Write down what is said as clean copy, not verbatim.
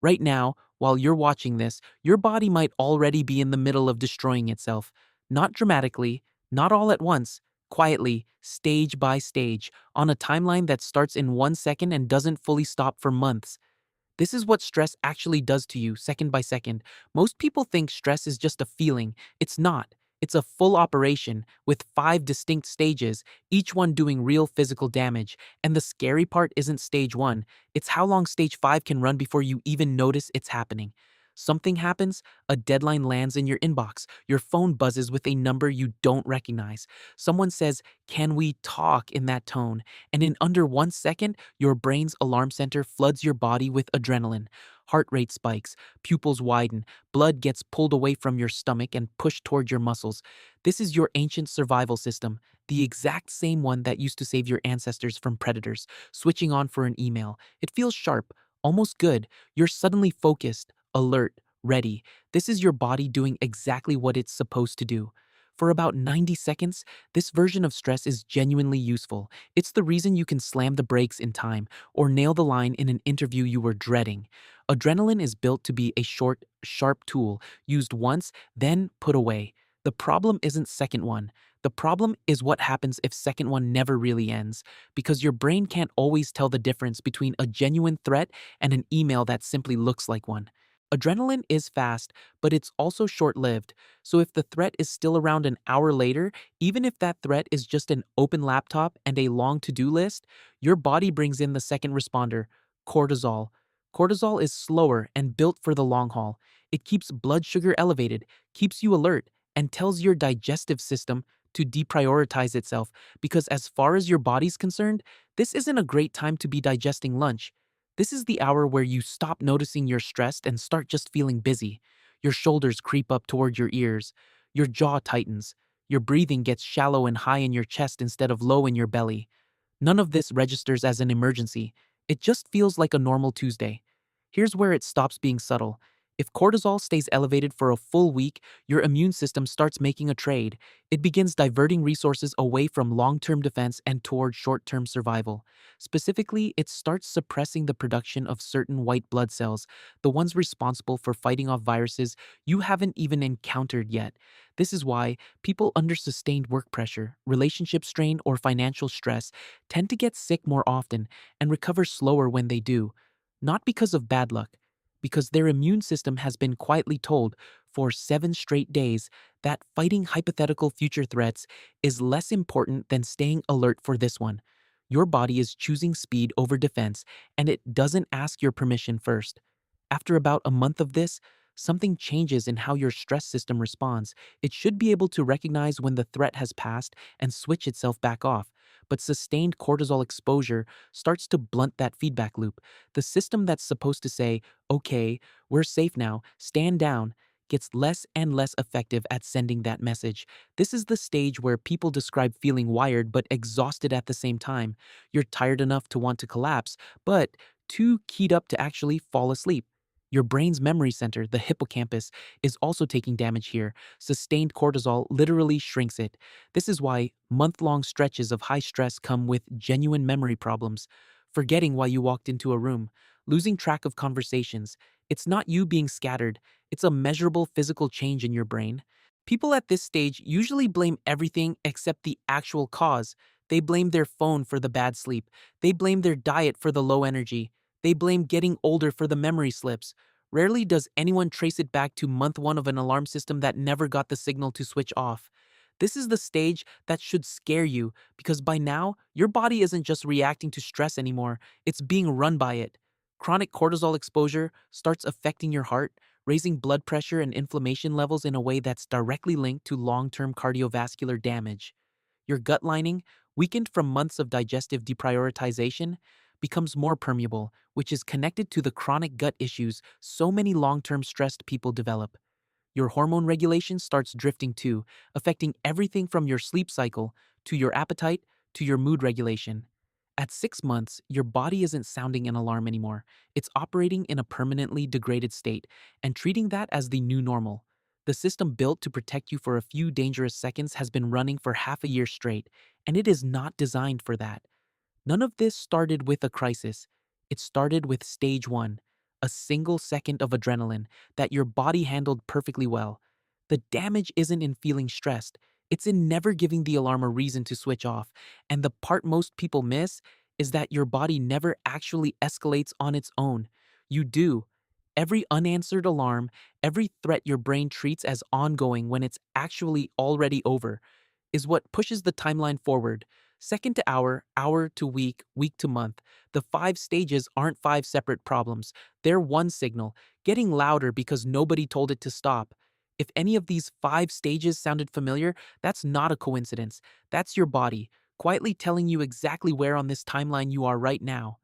Right now, while you're watching this, your body might already be in the middle of destroying itself. Not dramatically, not all at once, quietly, stage by stage, on a timeline that starts in 1 second and doesn't fully stop for months. This is what stress actually does to you, second by second. Most people think stress is just a feeling. It's not. It's a full operation with 5 distinct stages, each one doing real physical damage. And the scary part isn't stage 1, it's how long stage 5 can run before you even notice it's happening. Something happens, a deadline lands in your inbox, your phone buzzes with a number you don't recognize. Someone says, "Can we talk?" in that tone, and in under 1 second, your brain's alarm center floods your body with adrenaline. Heart rate spikes, pupils widen, blood gets pulled away from your stomach and pushed toward your muscles. This is your ancient survival system, the exact same one that used to save your ancestors from predators. Switching on for an email. It feels sharp, almost good. You're suddenly focused, alert, ready. This is your body doing exactly what it's supposed to do. For about 90 seconds, this version of stress is genuinely useful. It's the reason you can slam the brakes in time or nail the line in an interview you were dreading. Adrenaline is built to be a short, sharp tool, used once, then put away. The problem isn't second one. The problem is what happens if second one never really ends, because your brain can't always tell the difference between a genuine threat and an email that simply looks like one. Adrenaline is fast, but it's also short lived. So if the threat is still around an hour later, even if that threat is just an open laptop and a long to do list, your body brings in the second responder, cortisol. Cortisol is slower and built for the long haul. It keeps blood sugar elevated, keeps you alert, and tells your digestive system to deprioritize itself because, as far as your body's concerned, this isn't a great time to be digesting lunch. This is the hour where you stop noticing you're stressed and start just feeling busy. Your shoulders creep up toward your ears. Your jaw tightens. Your breathing gets shallow and high in your chest instead of low in your belly. None of this registers as an emergency. It just feels like a normal Tuesday. Here's where it stops being subtle. If cortisol stays elevated for a full week, your immune system starts making a trade. It begins diverting resources away from long-term defense and toward short-term survival. Specifically, it starts suppressing the production of certain white blood cells, the ones responsible for fighting off viruses you haven't even encountered yet. This is why people under sustained work pressure, relationship strain, or financial stress tend to get sick more often and recover slower when they do. Not because of bad luck, because their immune system has been quietly told for 7 straight days that fighting hypothetical future threats is less important than staying alert for this one. Your body is choosing speed over defense, and it doesn't ask your permission first. After about a month of this, something changes in how your stress system responds. It should be able to recognize when the threat has passed and switch itself back off. But sustained cortisol exposure starts to blunt that feedback loop. The system that's supposed to say, "Okay, we're safe now, stand down," gets less and less effective at sending that message. This is the stage where people describe feeling wired but exhausted at the same time. You're tired enough to want to collapse, but too keyed up to actually fall asleep. Your brain's memory center, the hippocampus, is also taking damage here. Sustained cortisol literally shrinks it. This is why month-long stretches of high stress come with genuine memory problems. Forgetting why you walked into a room, losing track of conversations. It's not you being scattered, it's a measurable physical change in your brain. People at this stage usually blame everything except the actual cause. They blame their phone for the bad sleep. They blame their diet for the low energy. They blame getting older for the memory slips. Rarely does anyone trace it back to month one of an alarm system that never got the signal to switch off. This is the stage that should scare you because by now, your body isn't just reacting to stress anymore, it's being run by it. Chronic cortisol exposure starts affecting your heart, raising blood pressure and inflammation levels in a way that's directly linked to long-term cardiovascular damage. Your gut lining, weakened from months of digestive deprioritization, becomes more permeable, which is connected to the chronic gut issues so many long-term stressed people develop. Your hormone regulation starts drifting too, affecting everything from your sleep cycle to your appetite to your mood regulation. At 6 months, your body isn't sounding an alarm anymore. It's operating in a permanently degraded state and treating that as the new normal. The system built to protect you for a few dangerous seconds has been running for half a year straight, and it is not designed for that. None of this started with a crisis. It started with stage one, a single second of adrenaline that your body handled perfectly well. The damage isn't in feeling stressed, it's in never giving the alarm a reason to switch off. And the part most people miss is that your body never actually escalates on its own. You do. Every unanswered alarm, every threat your brain treats as ongoing when it's actually already over, is what pushes the timeline forward. Second to hour, hour to week, week to month. The five stages aren't five separate problems. They're one signal, getting louder because nobody told it to stop. If any of these five stages sounded familiar, that's not a coincidence. That's your body, quietly telling you exactly where on this timeline you are right now.